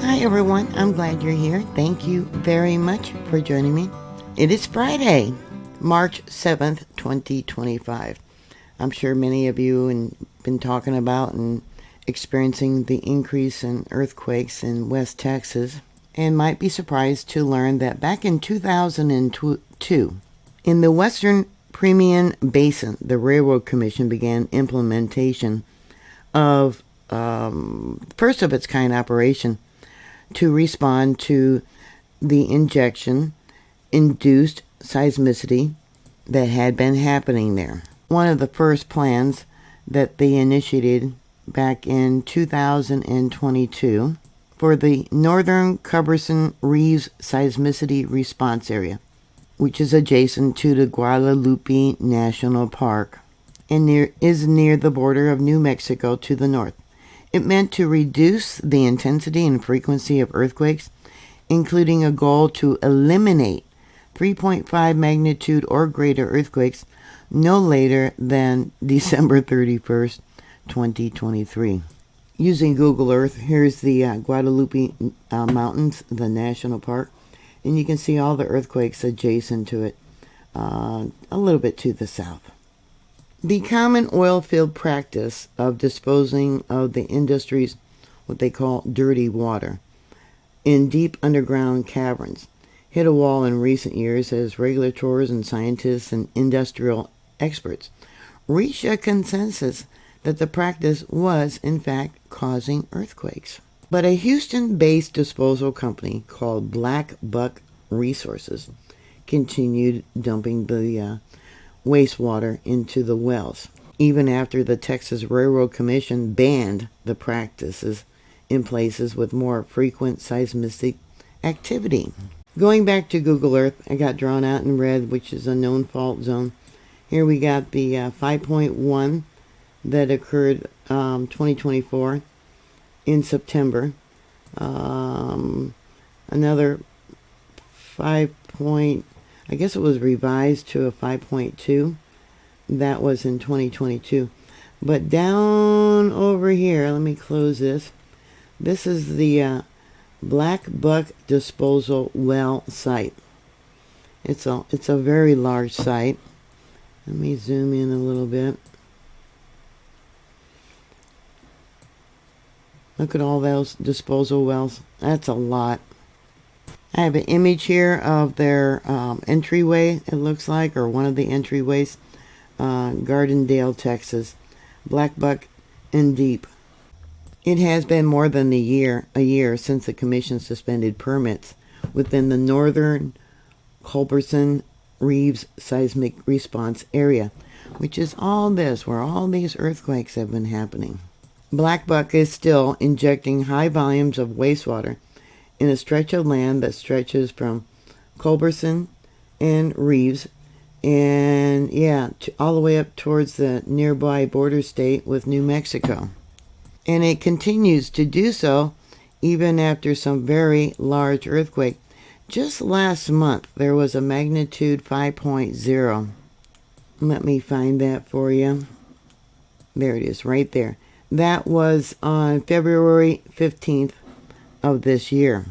Hi everyone, I'm glad you're here. Thank you very much for joining me. It is Friday, March 7th, 2025. I'm sure many of you have been talking about and experiencing the increase in earthquakes in West Texas, and might be surprised to learn that back in 2002, in the Western Permian Basin, the Railroad Commission began implementation of first of its kind operation to respond to the injection induced seismicity that had been happening there. One of the first plans that they initiated back in 2022 for the northern Culberson-Reeves seismicity response area, which is adjacent to the Guadalupe National Park and is near the border of New Mexico to the north. It meant to reduce the intensity and frequency of earthquakes, including a goal to eliminate 3.5 magnitude or greater earthquakes no later than December 31st, 2023. Using Google Earth, here's the Guadalupe Mountains, the national park, and you can see all the earthquakes adjacent to it, a little bit to the south. The common oil field practice of disposing of the industry's what they call dirty water in deep underground caverns hit a wall in recent years as regulators and scientists and industrial experts reached a consensus that the practice was in fact causing earthquakes. But a Houston-based disposal company called Blackbuck Resources continued dumping the wastewater into the wells, even after the Texas Railroad Commission banned the practices in places with more frequent seismic activity. Going back to Google Earth, I got drawn out in red, which is a known fault zone. Here we got the 5.1 that occurred 2024 in September. Another 5. I guess it was revised to a 5.2. That was in 2022. But down over here, let me close this. This is the Blackbuck disposal well site. It's a very large site. Let me zoom in a little bit. Look at all those disposal wells. That's a lot. I have an image here of their entryway, it looks like, or one of the entryways. Gardendale, Texas. Blackbuck and Deep. It has been more than a year since the commission suspended permits within the northern Culberson-Reeves seismic response area, which is all this, where all these earthquakes have been happening. Blackbuck is still injecting high volumes of wastewater in a stretch of land that stretches from Culberson and Reeves and all the way up towards the nearby border state with New Mexico. And it continues to do so even after some very large earthquake. Just last month there was a magnitude 5.0. Let me find that for you. There it is right there. That was on February 15th of this year.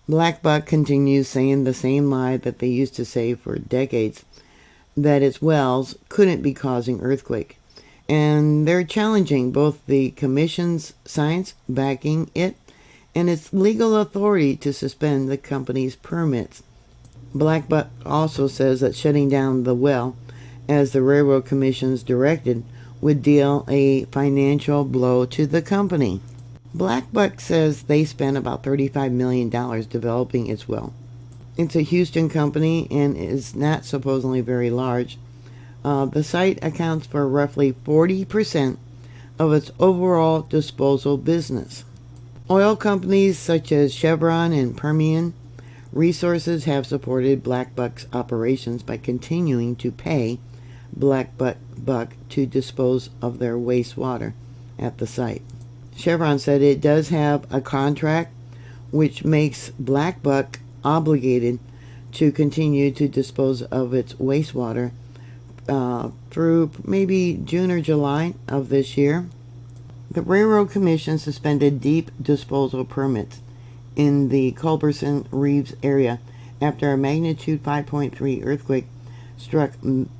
Blackbuck continues saying the same lie that they used to say for decades, that its wells couldn't be causing earthquake. And they're challenging both the commission's science backing it and its legal authority to suspend the company's permits. Blackbuck also says that shutting down the well, as the Railroad Commission's directed, would deal a financial blow to the company. Blackbuck says they spent about $35 million developing its well. It's a Houston company and is not supposedly very large. The site accounts for roughly 40% of its overall disposal business. Oil companies such as Chevron and Permian Resources have supported Blackbuck's operations by continuing to pay Blackbuck to dispose of their wastewater at the site. Chevron said it does have a contract which makes Blackbuck obligated to continue to dispose of its wastewater through maybe June or July of this year. The Railroad Commission suspended deep disposal permits in the Culberson-Reeves area after a magnitude 5.3 earthquake struck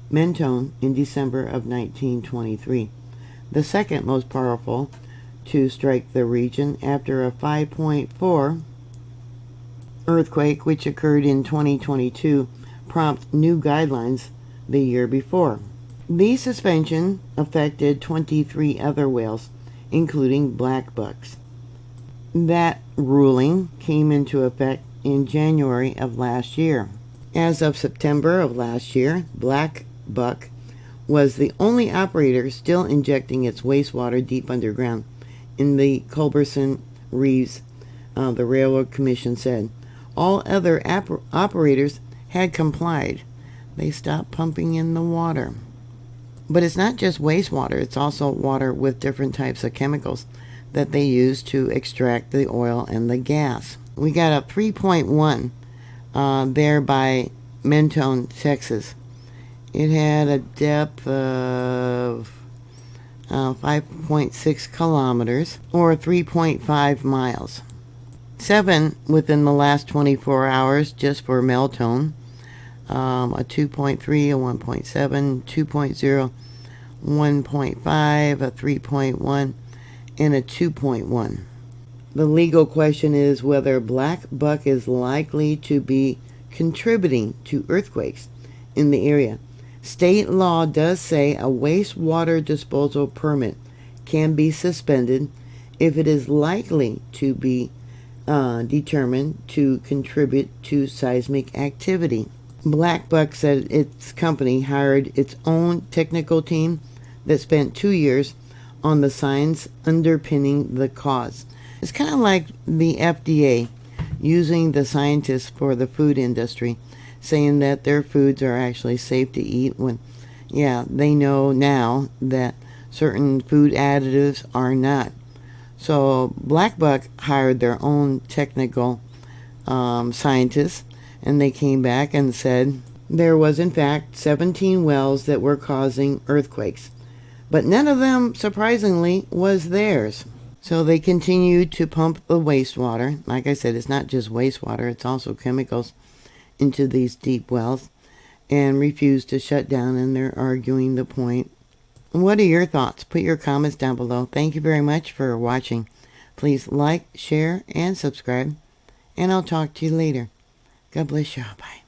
Mentone in December of 1923, the second most powerful to strike the region after a 5.4 earthquake which occurred in 2022 prompted new guidelines the year before. The suspension affected 23 other whales, including blackbucks. That ruling came into effect in January of last year. As of September of last year, Blackbuck was the only operator still injecting its wastewater deep underground in the Culberson-Reeves, the Railroad Commission said. All other operators had complied. They stopped pumping in the water. But it's not just wastewater, it's also water with different types of chemicals that they use to extract the oil and the gas. We got a 3.1 there by Mentone, Texas. It had a depth of 5.6 kilometers or 3.5 miles. 7 within the last 24 hours just for Mentone. A 2.3, a 1.7, 2.0, 1.5, a 3.1, and a 2.1. The legal question is whether Blackbuck is likely to be contributing to earthquakes in the area. State law does say a wastewater disposal permit can be suspended if it is likely to be determined to contribute to seismic activity. Blackbuck said its company hired its own technical team that spent 2 years on the science underpinning the cause. It's kind of like the FDA using the scientists for the food industry, saying that their foods are actually safe to eat when, they know now that certain food additives are not. So Blackbuck hired their own technical scientists, and they came back and said there was in fact 17 wells that were causing earthquakes, but none of them, surprisingly, was theirs. So they continued to pump the wastewater. Like I said, it's not just wastewater, it's also chemicals into these deep wells, and refused to shut down, and they're arguing the point. What are your thoughts? Put your comments down below. Thank you very much for watching. Please like, share, and subscribe, and I'll talk to you later. God bless you. Bye.